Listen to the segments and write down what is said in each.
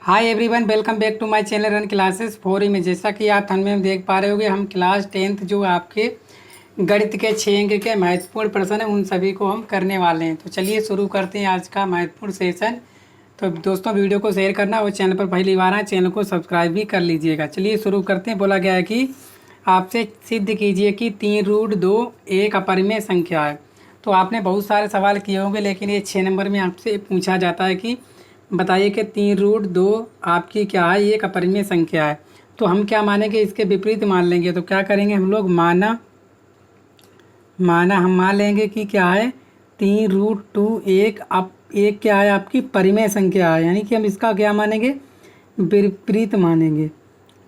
Hi everyone, welcome back to my channel run classes for में। जैसा कि आप थंबनेल में देख पा रहे होंगे, हम क्लास 10th जो आपके गणित के 6 अंक के महत्वपूर्ण प्रश्न हैं उन सभी को हम करने वाले हैं। तो चलिए शुरू करते हैं आज का महत्वपूर्ण सेशन। तो दोस्तों, वीडियो को शेयर करना और चैनल पर पहली बार आए चैनल को सब्सक्राइब भी कर लीजिएगा। चलिए शुरू करते हैं। बोला गया है कि आपसे सिद्ध कीजिए कि 3√2 एक अपरिमेय संख्या है। तो आपने बहुत सारे सवाल किए होंगे, लेकिन ये 6 नंबर में आपसे पूछा जाता है कि बताइए कि 3√2 आपकी क्या है, एक अपरिमेय संख्या है। तो हम क्या मानेंगे, इसके विपरीत मान लेंगे। तो क्या करेंगे हम लोग, माना हम मान लेंगे कि क्या है 3√2 एक क्या है आपकी परिमेय संख्या है, यानी कि हम इसका क्या मानेंगे, विपरीत मानेंगे।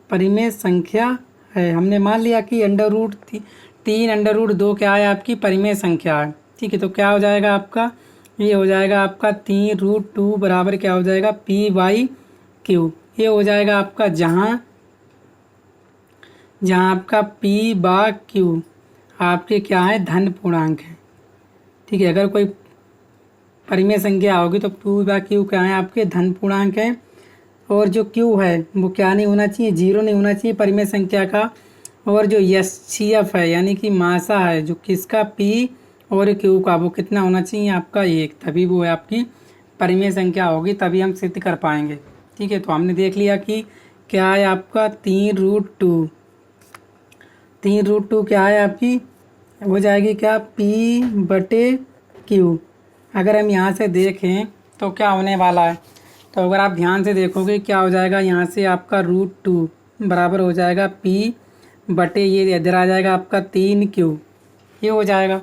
परिमेय संख्या है, हमने मान लिया कि √3 क्या है आपकी परिमेय संख्या है। ठीक है, तो क्या हो जाएगा आपका, ये हो जाएगा आपका 3√2 बराबर क्या हो जाएगा P/Q। ये हो जाएगा आपका जहाँ आपका P/Q आपके क्या है धन पूर्णांक है। ठीक है, अगर कोई परिमेय संख्या होगी तो P/Q क्या है आपके धन पूर्णांक है। और जो Q है वो क्या नहीं होना चाहिए, 0 नहीं होना चाहिए परिमेय संख्या का। और जो HCF है यानी कि मासा है, जो किसका P और Q का, वो कितना होना चाहिए आपका 1, तभी वो है आपकी परिमेय संख्या होगी, तभी हम सिद्ध कर पाएंगे। ठीक है, तो हमने देख लिया कि क्या है आपका 3√2 क्या है आपकी, हो जाएगी क्या P/Q। अगर हम यहाँ से देखें तो क्या होने वाला है, तो अगर आप ध्यान से देखोगे क्या हो जाएगा, यहाँ से आपका √2 बराबर हो जाएगा ये इधर आ जाएगा आपका 3Q, ये हो जाएगा।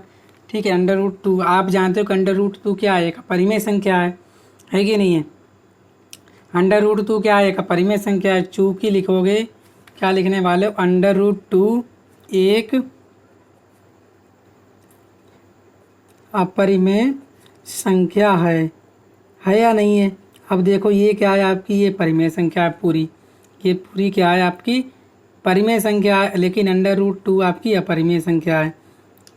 ठीक है, √2 आप जानते हो कि √2 क्या है, एक परिमेय संख्या है कि नहीं है। √2 क्या है, एक परिमेय संख्या है। चूंकि लिखोगे क्या लिखने वाले हो, √2 एक अपरिमेय संख्या है या नहीं है। अब देखो ये क्या है आपकी, ये परिमेय संख्या है पूरी, ये पूरी क्या है आपकी परिमेय संख्या है, लेकिन √2 आपकी अपरिमेय संख्या है।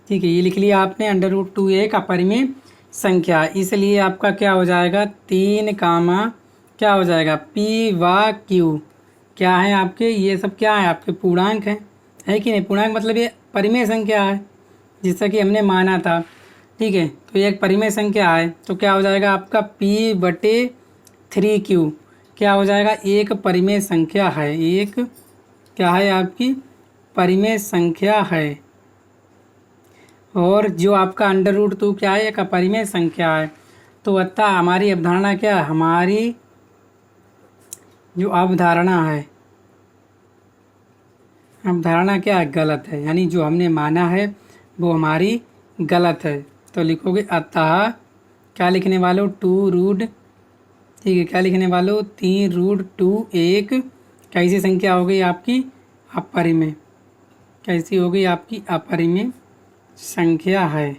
ठीक है, ये लिख लिया आपने, √2 एक अपरिमेय संख्या, इसलिए आपका क्या हो जाएगा 3 क्या हो जाएगा P/Q क्या है आपके, ये सब क्या है आपके पूर्णांक है कि नहीं। पूर्णांक मतलब ये परिमेय संख्या है, जैसा कि हमने माना था। ठीक है, तो ये एक परिमेय संख्या है, तो क्या हो जाएगा आपका P/3Q क्या हो जाएगा, एक परिमेय संख्या है, एक क्या है आपकी परिमेय संख्या है। और जो आपका √2 क्या है, एक अपरिमेय संख्या है। तो अतः हमारी अवधारणा क्या है, हमारी जो अवधारणा क्या है, गलत है, यानी जो हमने माना है वो हमारी गलत है। तो लिखोगे अतः क्या लिखने वाले हो, ठीक है, क्या लिखने वाले हो 3√2 एक कैसी संख्या हो गई आपकी अपरिमेय, कैसी हो गई आपकी अपरिमेय संख्या है।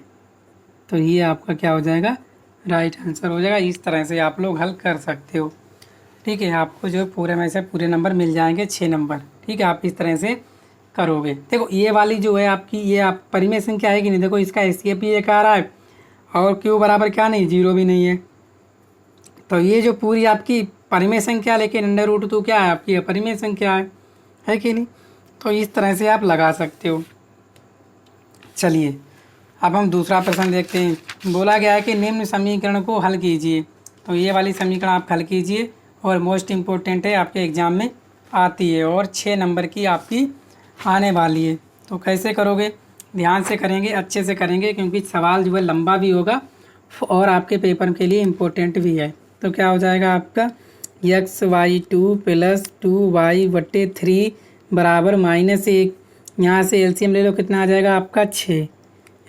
तो ये आपका क्या हो जाएगा, राइट आंसर हो जाएगा। इस तरह से आप लोग हल कर सकते हो। ठीक है, आपको जो पूरे में से पूरे नंबर मिल जाएंगे 6 नंबर। ठीक है, आप इस तरह से करोगे। देखो ये वाली जो है आपकी, ये आप परिमेय संख्या है कि नहीं, देखो इसका HCF भी एक आ रहा है और Q बराबर क्या नहीं, 0 भी नहीं है। तो ये जो पूरी आपकी परिमेय संख्या, लेकिन √2 क्या है आपकी अपरिमेय संख्या है कि नहीं। तो इस तरह से आप लगा सकते हो। चलिए अब हम दूसरा प्रश्न देखते हैं। बोला गया है कि निम्न समीकरण को हल कीजिए। तो ये वाली समीकरण आप हल कीजिए, और मोस्ट इम्पोर्टेंट है, आपके एग्ज़ाम में आती है और 6 नंबर की आपकी आने वाली है। तो कैसे करोगे, ध्यान से करेंगे, अच्छे से करेंगे, क्योंकि सवाल जो है लंबा भी होगा और आपके पेपर के लिए इम्पोर्टेंट भी है। तो क्या हो जाएगा आपका x/2 + 2y/3 बराबर -1। यहाँ से LCM ले लो, कितना आ जाएगा आपका 6।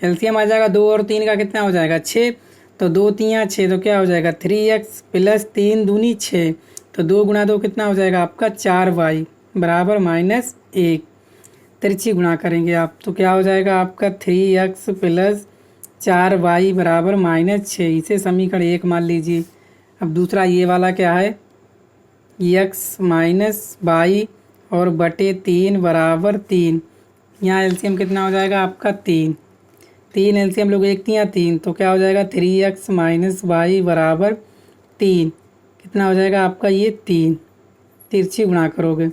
LCM आ जाएगा 2 और 3 का, कितना हो जाएगा 6। तो 2 3 6, तो क्या हो जाएगा 3x + 3 दूनी 6, तो 2 × 2 कितना हो जाएगा आपका 4y बराबर -1। तिरछी गुणा करेंगे आप, तो क्या हो जाएगा आपका 3x + 4y बराबर -6। इसे समीकरण 1 मान लीजिए। अब दूसरा ये वाला क्या है, x - y और बटे 3 बराबर 3। यहाँ LCM कितना हो जाएगा आपका 3 LCM लोग 1 3 3, तो क्या हो जाएगा 3x - y बराबर 3, कितना हो जाएगा आपका ये 3, तिरछी गुणा करोगे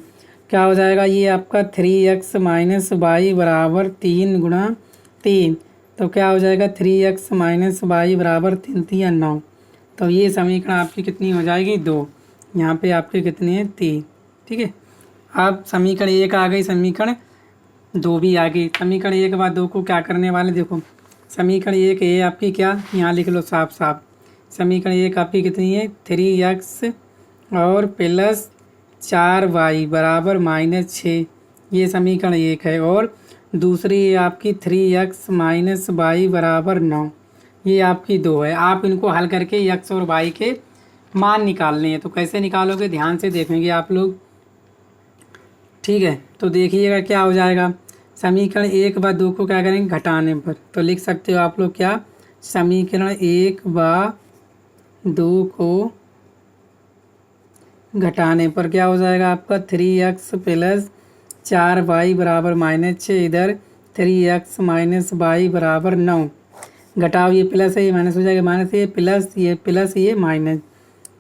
क्या हो जाएगा ये आपका 3x माइनस वाई बराबर 3 गुणा 3, तो क्या हो जाएगा 3x माइनस वाई बराबर 3 3 9। तो ये समीकरण आपकी कितनी हो जाएगी 2, यहाँ पे आपके कितने हैं 3। ठीक है, अब समीकरण 1 आ गई, समीकरण 2 भी आ गई। समीकरण 1 के बाद 2 को क्या करने वाले, देखो समीकरण 1 ये आपकी क्या, यहाँ लिख लो साफ साफ। समीकरण 1 आपकी कितनी है 3x और प्लस 4y बराबर -6, ये समीकरण 1 है। और दूसरी आपकी 3x माइनस वाई बराबर 9, ये आपकी 2 है। आप इनको हल करके x और y के मान निकालने हैं। तो कैसे निकालोगे, ध्यान से देखेंगे आप लोग। ठीक है, तो देखिएगा क्या हो जाएगा। समीकरण 1 व 2 को क्या करेंगे घटाने पर, तो लिख सकते हो आप लोग क्या, समीकरण 1 व 2 को घटाने पर क्या हो जाएगा आपका 3x प्लस 4y बराबर -6, इधर 3x माइनस वाई बराबर 9। घटाओ, ये प्लस है ये माइनस हो जाएगा, माइनस ये प्लस ये माइनस,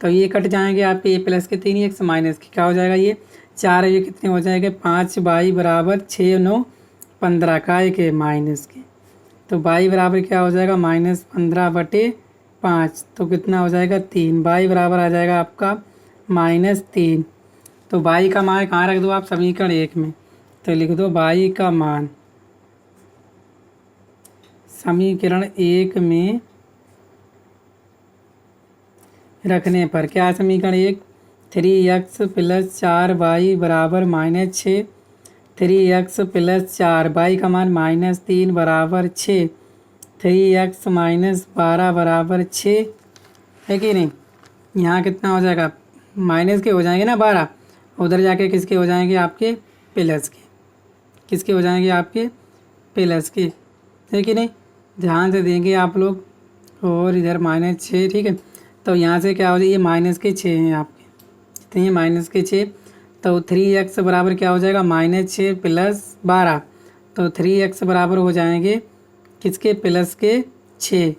तो ये कट जाएंगे आपके, ये प्लस के 3x माइनस के क्या हो जाएगा ये 4, ये कितने हो जाएंगे 5y बराबर 6 9 15 का एक है माइनस के, तो y बराबर क्या हो जाएगा -15/5, तो कितना हो जाएगा 3, y बराबर आ जाएगा आपका -3। तो y का मान कहाँ रख दो आप, समीकरण 1 में, तो लिख दो y का मान समीकरण 1 में रखने पर क्या, समीकरण 1 3x प्लस 4y बराबर -6, 3x प्लस 4, y का मान -3 बराबर 6, 3x माइनस 12 बराबर 6 है कि नहीं। यहाँ कितना हो जाएगा, माइनस के हो जाएंगे ना 12, उधर जाके किसके हो जाएंगे आपके प्लस के, किसके हो जाएंगे आपके प्लस के, है कि नहीं। ध्यान से देंगे आप लोग, और इधर -6। ठीक है, तो यहाँ से क्या हो जाए, ये माइनस के 6 हैं आपके, कितने हैं -6, तो 3x बराबर क्या हो जाएगा -6 प्लस 12, तो 3x बराबर हो जाएंगे किसके प्लस के 6,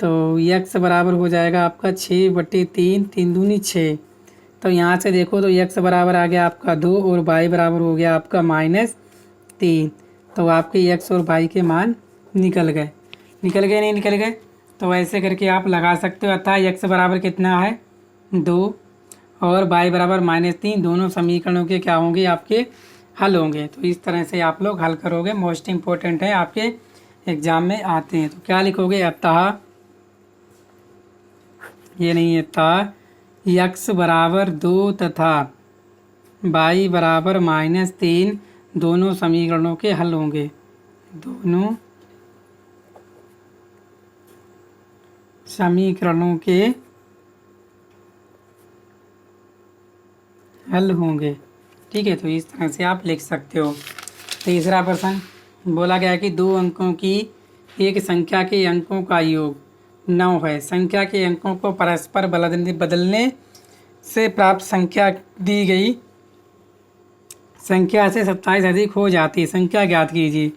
तो x बराबर हो जाएगा आपका 6/3, 3 दूनी 6। तो यहाँ से देखो तो x बराबर आ गया आपका 2 और y बराबर हो गया आपका -3, तो आपके x और y के मान निकल गए नहीं निकल गए। तो ऐसे करके आप लगा सकते हो, अतः x बराबर कितना है 2 और y बराबर -3, दोनों समीकरणों के क्या होंगे आपके हल होंगे। तो इस तरह से आप लोग हल करोगे, मोस्ट इम्पोर्टेंट है, आपके एग्जाम में आते हैं। तो क्या लिखोगे, अतः ये नहीं है, अतः x बराबर 2 तथा y बराबर -3 दोनों समीकरणों के हल होंगे, दोनों समीकरणों के हल होंगे। ठीक है, तो इस तरह से आप लिख सकते हो। तीसरा प्रश्न बोला गया कि 2 अंकों की एक संख्या के अंकों का योग 9 है। संख्या के अंकों को परस्पर बदलने से प्राप्त संख्या दी गई संख्या से 27 अधिक हो जाती है, संख्या ज्ञात कीजिए।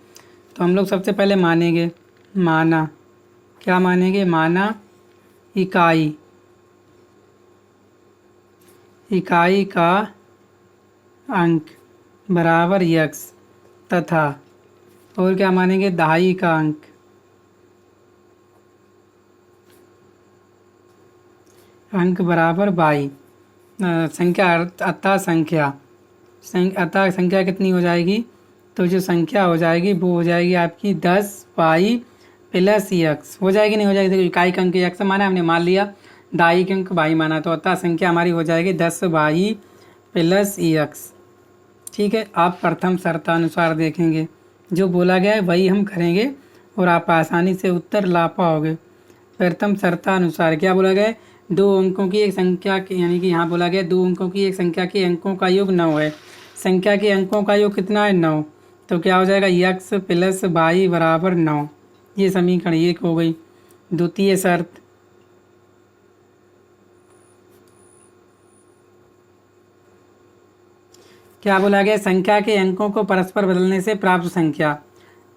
तो हम लोग सबसे पहले मानेंगे, माना, क्या मानेंगे, माना इकाई का अंक बराबर x तथा, और क्या मानेंगे, दहाई का अंक बराबर y। संख्या अतः संख्या कितनी हो जाएगी, तो जो संख्या हो जाएगी वो हो जाएगी आपकी 10y प्लस x हो जाएगी, नहीं हो जाएगी, देखो इकाई का अंक x माना हमने, मान लिया दाई के अंक y माना, तो अतः संख्या हमारी हो जाएगी 10y प्लस x। ठीक है, आप प्रथम शर्तानुसार देखेंगे, जो बोला गया है वही हम करेंगे और आप आसानी से उत्तर ला पाओगे। प्रथम शर्तानुसार क्या बोला गया है, 2 अंकों की एक संख्या के, यानी कि यहाँ बोला गया 2 अंकों की एक संख्या के अंकों का योग 9 है। संख्या के अंकों का योग कितना है 9, तो क्या हो जाएगा x प्लस y बराबर 9, ये समीकरण 1 हो गई। द्वितीय शर्त, क्या बोला गया, संख्या के अंकों को परस्पर बदलने से प्राप्त संख्या,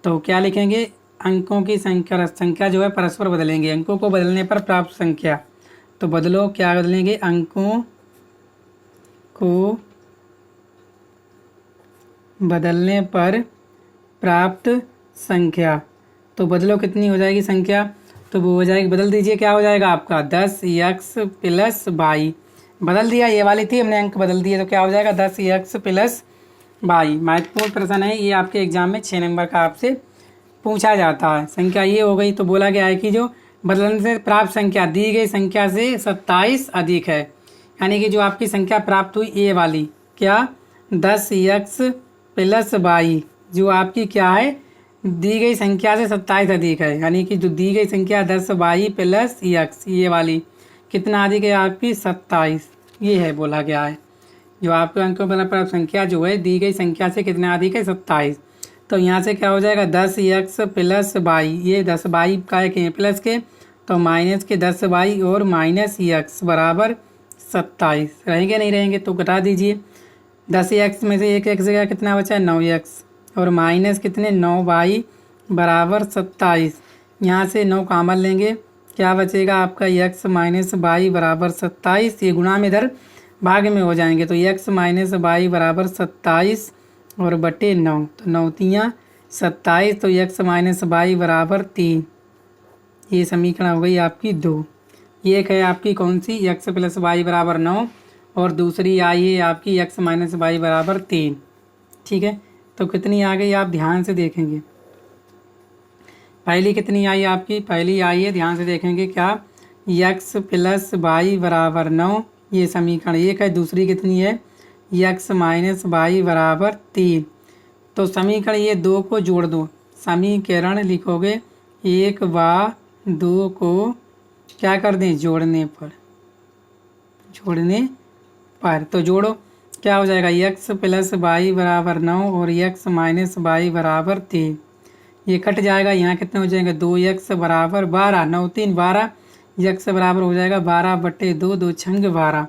तो क्या लिखेंगे, अंकों की संख्या जो है परस्पर बदलेंगे, अंकों को बदलने पर प्राप्त संख्या, तो बदलो, क्या बदलेंगे, अंकों को बदलने पर प्राप्त संख्या। तो बदलो, कितनी हो जाएगी संख्या, तो वो हो जाएगी, बदल दीजिए, क्या हो जाएगा आपका 10x प्लस वाई। बदल दिया, ये वाली थी, हमने अंक बदल दिए, तो क्या हो जाएगा 10x प्लस वाई। महत्वपूर्ण प्रश्न है ये, आपके एग्जाम में 6 नंबर का आपसे पूछा जाता है। संख्या ये हो गई। तो बोला गया है कि जो बदलने से प्राप्त संख्या दी गई संख्या से 27 अधिक है, यानी कि जो आपकी संख्या प्राप्त हुई ये वाली, क्या 10x प्लस वाई, जो आपकी क्या है, दी गई संख्या से 27 अधिक है, यानी कि जो दी गई संख्या 10y प्लस x, ये वाली कितना अधिक है आपकी 27, ये है बोला गया है। जो आपके अंकों पर प्राप्त संख्या जो है दी गई संख्या से कितना अधिक है 27। तो यहाँ से क्या हो जाएगा 10x प्लस वाई, ये 10y का के प्लस के, तो माइनस के 10y और माइनस x बराबर 27। रहेंगे नहीं रहेंगे, तो घटा दीजिए। 10x में से एक x जगह कितना बचा है 9x, और माइनस कितने 9y बराबर 27। यहाँ से 9 कॉमन लेंगे, क्या बचेगा आपका x माइनस वाई बराबर 27। ये गुणा में इधर भाग में हो जाएंगे, तो x माइनस वाई बराबर 27 और बटे 9, तो 9 तियाँ 27, तो x माइनस वाई बराबर 3। ये समीकरण हो गई आपकी 2। ये एक है आपकी कौन सी, x प्लस वाई बराबर 9, और दूसरी आई है आपकी x माइनस वाई बराबर 3। ठीक है, तो कितनी आ गई आप ध्यान से देखेंगे। पहली कितनी आई आपकी, पहली आई है, ध्यान से देखेंगे, क्या x प्लस वाई बराबर 9, ये समीकरण 1 है। दूसरी कितनी है x माइनस वाई बराबर 3। तो समीकरण ये 2 को जोड़ दो, समीकरण लिखोगे 1 व 2 को क्या कर दें, जोड़ने पर, तो जोड़ो, क्या हो जाएगा x प्लस वाई बराबर 9 और x माइनस वाई बराबर 3। ये कट जाएगा, यहाँ कितने हो जाएंगे 2x बराबर 12, 9 3 12, x बराबर हो जाएगा 12 बटे 2, 2 छंग 12,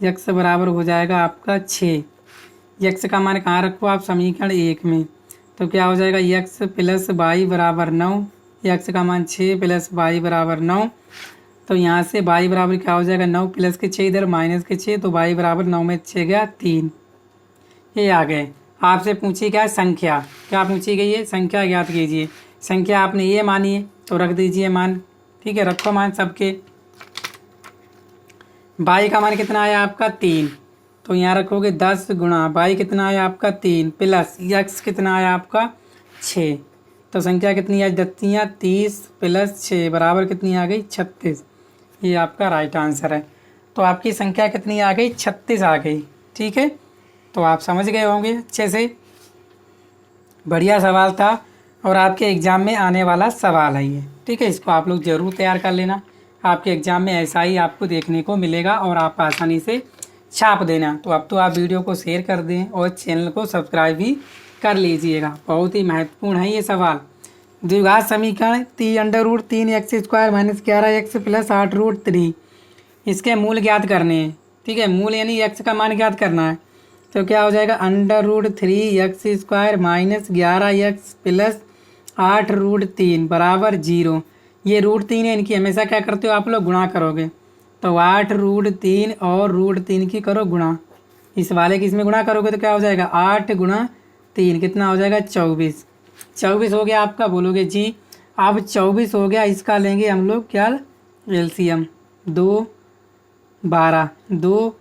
x बराबर हो जाएगा आपका 6। x का मान कहाँ रखो आप, समीकरण 1 में, तो क्या हो जाएगा x प्लस वाई बराबर 9, x का मान 6 प्लस वाई बराबर 9, तो यहाँ से y बराबर क्या हो जाएगा 9 प्लस के 6, इधर माइनस के 6, तो y बराबर 9 में 6 गया 3। ये आ गए। आपसे पूछी क्या संख्या, क्या पूछी गई है, संख्या ज्ञात कीजिए। संख्या आपने ये मानी है, तो रख दीजिए मान, ठीक है, रखो मान सबके। y का मान कितना आया आपका 3, तो यहाँ रखोगे 10 गुणा y कितना आया आपका 3 प्लस x कितना आया आपका 6, तो संख्या कितनी आई 30 प्लस 6 बराबर कितनी आ गई 36। ये आपका राइट आंसर है। तो आपकी संख्या कितनी आ गई 36 आ गई। ठीक है, तो आप समझ गए होंगे अच्छे से। बढ़िया सवाल था और आपके एग्ज़ाम में आने वाला सवाल है ये। ठीक है, इसको आप लोग ज़रूर तैयार कर लेना, आपके एग्ज़ाम में ऐसा ही आपको देखने को मिलेगा और आप आसानी से छाप देना। तो अब तो आप वीडियो को शेयर कर दें और चैनल को सब्सक्राइब भी कर लीजिएगा, बहुत ही महत्वपूर्ण है ये सवाल। द्विघात समीकरण 3√3x² माइनस 11x प्लस 8√3, इसके मूल ज्ञात करने हैं। ठीक है, मूल यानी x का मान ज्ञात करना है, तो क्या हो जाएगा √3x² माइनस 11x प्लस 8√3 बराबर 0। ये √3 है, इनकी हमेशा क्या करते हो आप लोग गुणा करोगे, तो 8√3 और √3 की करो गुणा, इस वाले की इसमें गुणा करोगे तो क्या हो जाएगा 8 गुणा 3 कितना हो जाएगा 24। 24 हो गया आपका, बोलोगे जी अब 24 हो गया, इसका लेंगे हम लोग क्या एलसीएम, 2 12 2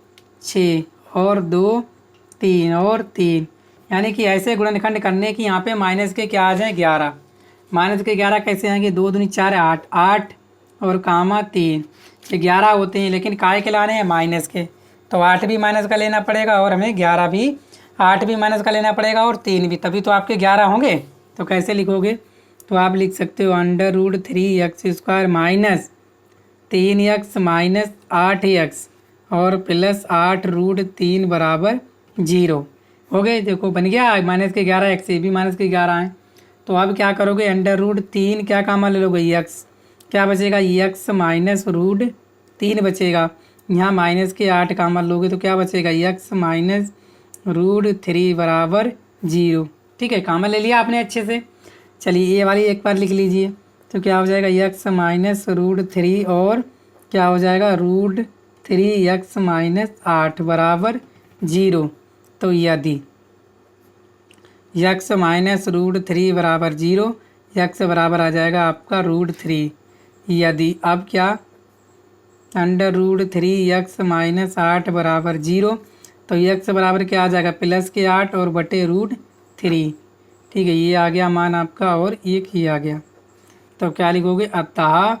6 और 2 3 और 3, यानी कि ऐसे गुणनखंड करने की यहाँ पे माइनस के क्या आ जाए 11। माइनस के 11 कैसे आएंगे, 2 दूनी 4 8 8 और कामा 3, ये 11 होते हैं, लेकिन काय के लाने हैं माइनस के, तो 8 भी माइनस का लेना पड़ेगा और हमें 11 भी 8 भी माइनस का लेना पड़ेगा और 3 भी, तभी तो आपके 11 होंगे। तो कैसे लिखोगे, तो आप लिख सकते हो √3x² minus 3x minus 8x और प्लस 8√3 बराबर 0 हो गए। देखो बन गया, माइनस के 11 x, ये भी माइनस के 11 हैं। तो अब क्या करोगे √3 क्या कामा ले लोगे x, क्या बचेगा x माइनस √3 बचेगा, यहाँ माइनस के 8 कामा लोगे तो क्या बचेगा x माइनस √3 बराबर 0। ठीक है, कामा ले लिया आपने अच्छे से। चलिए ये वाली एक बार लिख लीजिए, तो क्या हो जाएगा x माइनस √3 और क्या हो जाएगा, √3x-8 बराबर 0। तो यदि x माइनस √3 बराबर 0, x बराबर आ जाएगा आपका √3। यदि अब क्या, √3x-8 बराबर 0, तो x बराबर क्या आ जाएगा, +8 और बटे √3। ठीक है, ये आ गया मान आपका और एक ही आ गया। तो क्या लिखोगे, अतः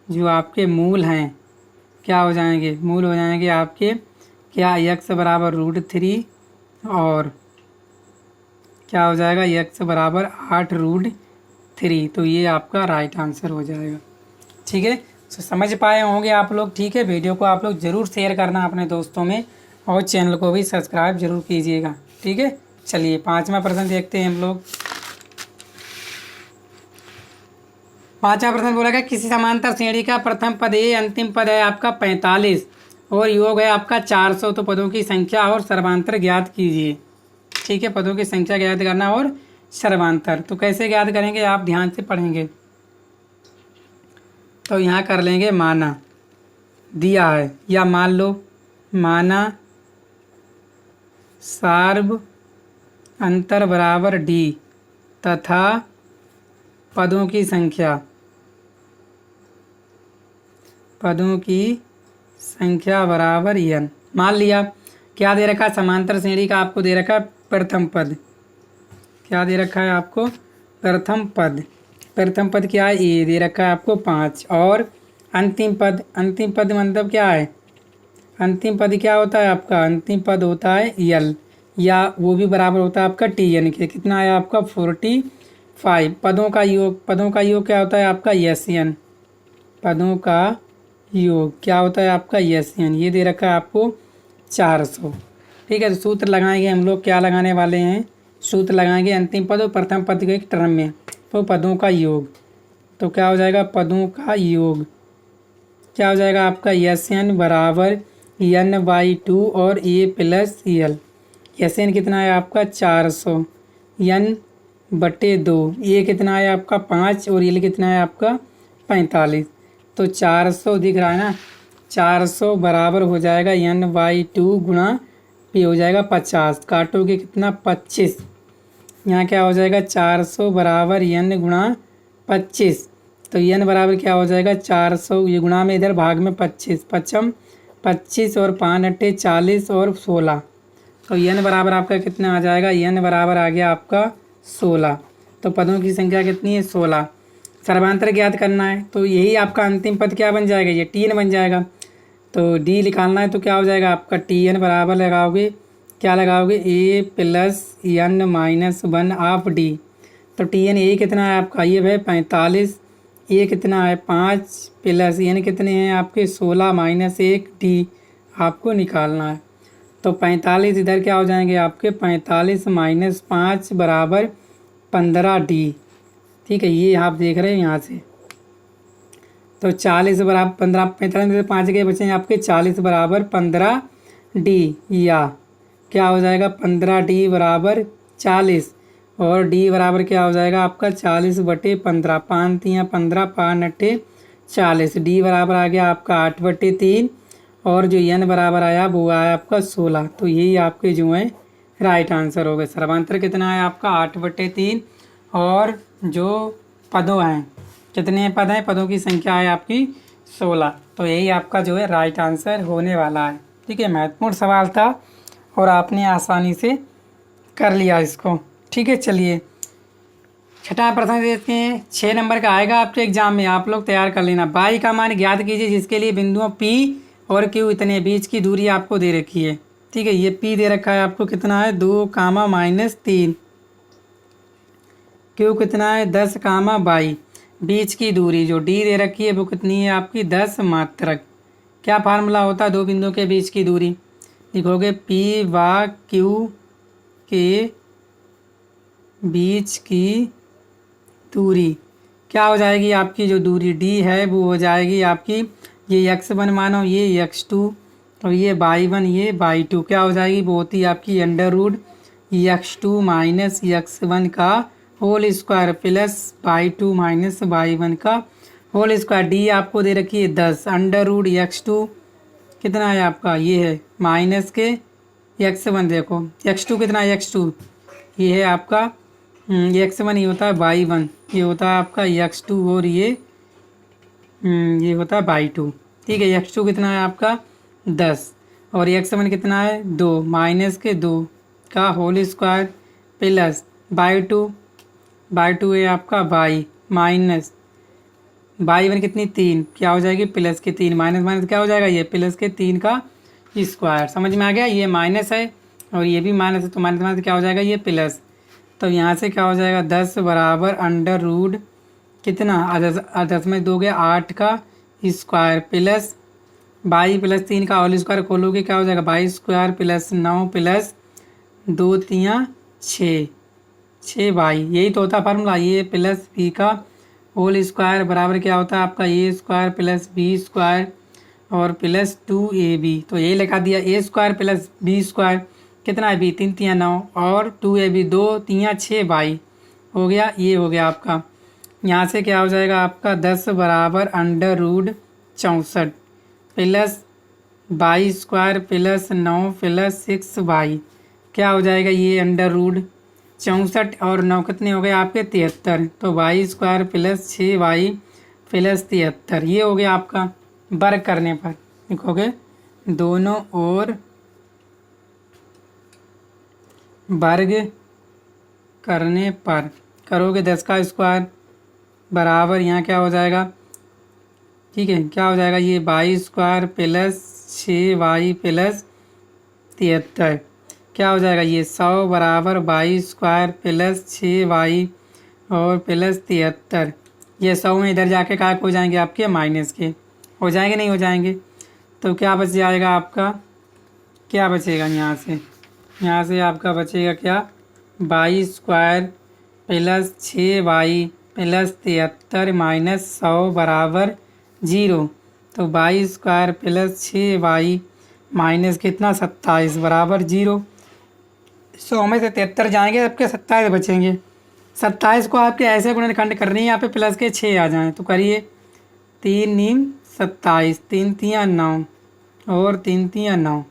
जो आपके मूल हैं क्या हो जाएंगे, मूल हो जाएंगे आपके क्या, x बराबर √3 और क्या हो जाएगा, x बराबर 8√3। तो ये आपका राइट आंसर हो जाएगा। ठीक है, तो समझ पाए होंगे आप लोग। ठीक है, वीडियो को आप लोग ज़रूर शेयर करना अपने दोस्तों में और चैनल को भी सब्सक्राइब जरूर कीजिएगा। ठीक है, चलिए 5वां प्रश्न देखते हैं हम लोग। 5वां प्रश्न बोला गया, किसी समांतर श्रेणी का प्रथम पद ए, अंतिम पद है आपका 45 और योग है आपका 400। तो पदों की संख्या और सर्वांतर ज्ञात कीजिए। ठीक है, पदों की संख्या ज्ञात करना और सर्वांतर। तो कैसे ज्ञात करेंगे, आप ध्यान से पढ़ेंगे। तो यहाँ कर लेंगे, माना दिया है या मान लो, माना सार्व अंतर बराबर डी तथा पदों की संख्या बराबर n। मान लिया क्या दे रखा है, समांतर श्रेणी का आपको दे रखा है प्रथम पद। क्या दे रखा है आपको, प्रथम पद। प्रथम पद क्या है, ए दे रखा है आपको 5 और अंतिम पद मतलब क्या है, अंतिम पद क्या होता है आपका, अंतिम पद होता है यल, या वो भी बराबर होता है आपका tn के। कितना है आपका 45। पदों का योग क्या होता है आपका SN। पदों का योग क्या होता है आपका SN। ये दे रखा है आपको 400। ठीक है, तो सूत्र लगाएंगे हम लोग। क्या लगाने वाले हैं, सूत्र लगाएंगे अंतिम पद और प्रथम पद के एक टर्म में। तो पदों का योग, तो क्या हो जाएगा, पदों का योग क्या हो जाएगा आपका SN बराबर n/2 और a + l। SN कितना है आपका 400, n/2, a कितना है आपका 5 और l कितना है आपका 45। तो 400 दिख रहा है ना, 400 बराबर हो जाएगा n/2 गुणा p हो जाएगा 50। काटोगे कितना 25। यहाँ क्या हो जाएगा 400 बराबर n गुणा 25। तो n बराबर क्या हो जाएगा 400, ये गुणा में इधर भाग में 25, 25 और 5 40 और 16। तो n बराबर आपका कितना आ जाएगा, n बराबर आ गया आपका 16। तो पदों की संख्या कितनी है 16। सर्वांतर ज्ञात करना है, तो यही आपका अंतिम पद क्या बन जाएगा, ये tn बन जाएगा। तो d निकालना है, तो क्या हो जाएगा आपका tn बराबर लगाओगे, क्या लगाओगे, a + n-1 ऑफ d। तो tn ए कितना है आपका, ये है 45, ए कितना है 5 + n कितने हैं आपके 16 - 1 d आपको निकालना है। तो 45 इधर क्या हो जाएंगे आपके 45 - 5 बराबर 15 d। ठीक है, ये आप देख रहे हैं यहाँ से। तो 40 बराबर 15, 45 में से 5 के बचे आपके 40 बराबर 15 d, या क्या हो जाएगा 15 d बराबर 40 और d बराबर क्या हो जाएगा आपका 40/15। 5 × 15, 5 × 40। d बराबर आ गया आपका 8/3 और जो n बराबर आया वो आया आपका 16। तो यही आपके जो है राइट आंसर हो गए। सर्वांतर कितना है आपका 8/3 और जो पदों हैं, कितने पद हैं, पदों की संख्या है आपकी 16। तो यही आपका जो है राइट आंसर होने वाला है। ठीक है, महत्वपूर्ण सवाल था और आपने आसानी से कर लिया इसको। ठीक है, चलिए 6वां प्रश्न देखते हैं। 6 नंबर का आएगा आपके एग्जाम में, आप लोग तैयार कर लेना। बाई का मान ज्ञात कीजिए जिसके लिए बिंदुओं P और Q इतने बीच की दूरी आपको दे रखी है। ठीक है, ये P दे रखा है आपको कितना है 2, -3। Q कितना है 10, -22। बीच की दूरी जो D दे रखी है वो कितनी है आपकी 10 मात्रक। क्या फार्मूला होता है दो बिंदुओं के बीच की दूरी, लिखोगे P व Q के बीच की दूरी क्या हो जाएगी आपकी, जो दूरी D है वो हो जाएगी आपकी, ये x1 मानो, ये x2 और ये y1 ये y2। क्या हो जाएगी, वो होती है आपकी √x2 - x1 का whole square plus y2 - y1 का होल स्क्वायर डी आपको दे रखी है 10 अंडर रूट x2 कितना है आपका, ये है माइनस के x1, देखो x2 कितना है, x2 ये है आपका x1, ये होता है y1, ये होता है आपका x2 और ये होता है y2। ठीक है, x2 कितना है आपका 10 और x1 कितना है 2 माइनस के 2 का होल स्क्वायर प्लस y2 है आपका y माइनस y1 कितनी 3, क्या हो जाएगी प्लस के 3, माइनस माइनस क्या हो जाएगा, ये प्लस के 3 का स्क्वायर। समझ में आ गया, ये माइनस है और ये भी माइनस है, तो माइनस माइनस क्या हो जाएगा, ये प्लस। तो यहाँ से क्या हो जाएगा 10 बराबर अंडर रूट कितना 10 में 2 गया 8 का स्क्वायर प्लस y प्लस 3 का होल स्क्वायर खोलोगे क्या हो जाएगा, y square plus 9 plus 2 3 6y, यही तो होता फार्मूला, ये प्लस b का होल स्क्वायर बराबर क्या होता है आपका a square plus b square और प्लस 2ab। तो यही लिखा दिया a square plus b square कितना है b 3 3 9 और 2ab 2 3 6y हो गया, ये हो गया आपका। यहाँ से क्या हो जाएगा आपका 10 बराबर under root 64 plus y square plus 9 plus 6y क्या हो जाएगा, ये अंडर रूट 64 और 9 कितने हो गए आपके 73, तो y square plus 6y plus 73 ये हो गया आपका। वर्ग करने पर लिखोगे दोनों ओर वर्ग करने पर करोगे 10 का स्क्वायर बराबर यहाँ क्या हो जाएगा, ठीक है क्या हो जाएगा, ये y square plus 6y plus 73 क्या हो जाएगा, ये 100 बराबर y स्क्वायर प्लस 6y और प्लस 73, ये 100 में इधर जाके क्या हो जाएंगे आपके माइनस के हो जाएंगे, नहीं हो जाएंगे। तो क्या बच जाएगा आपका, क्या बचेगा यहाँ से आपका बचेगा क्या, y square plus 6y plus 73 minus 100 बराबर 0। तो y square plus 6y minus कितना 27 बराबर 0। 100 में से 73 जाएंगे, आपके 27 बचेंगे। 27 को आपके ऐसे गुणनखंड करनी है, यहाँ पे प्लस के 6 आ जाएँ तो करिए 3 नीम 27 3 3 9 और 3 3 9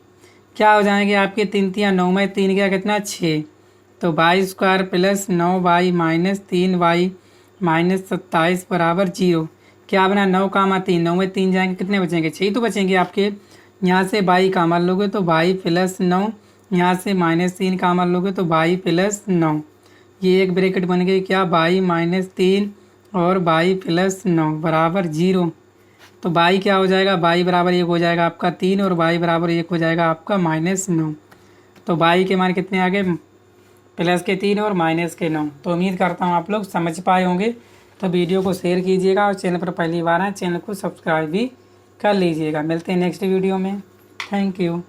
क्या हो जाएंगे आपके 3 3 9 में 3 गया कितना 6, तो y square plus 9y minus 3y minus 27 बराबर 0। क्या बना 9 कामा 3, 9 में 3 जाएंगे कितने बचेंगे 6 तो बचेंगे आपके। यहाँ से y कामा लोगे तो y प्लस 9, यहाँ से माइनस 3 कामा लोगे तो y प्लस 9, ये एक ब्रैकेट बन गई क्या y माइनस 3 और y प्लस 9 बराबर 0। तो y क्या हो जाएगा, y बराबर 1 हो जाएगा आपका 3 और y बराबर 1 हो जाएगा आपका माइनस 9। तो y के मान कितने आ गए, प्लस के 3 और माइनस के 9। तो उम्मीद करता हूँ आप लोग समझ पाए होंगे। तो वीडियो को शेयर कीजिएगा और चैनल पर पहली बार आए चैनल को सब्सक्राइब भी कर लीजिएगा। मिलते हैं नेक्स्ट वीडियो में। Thank you.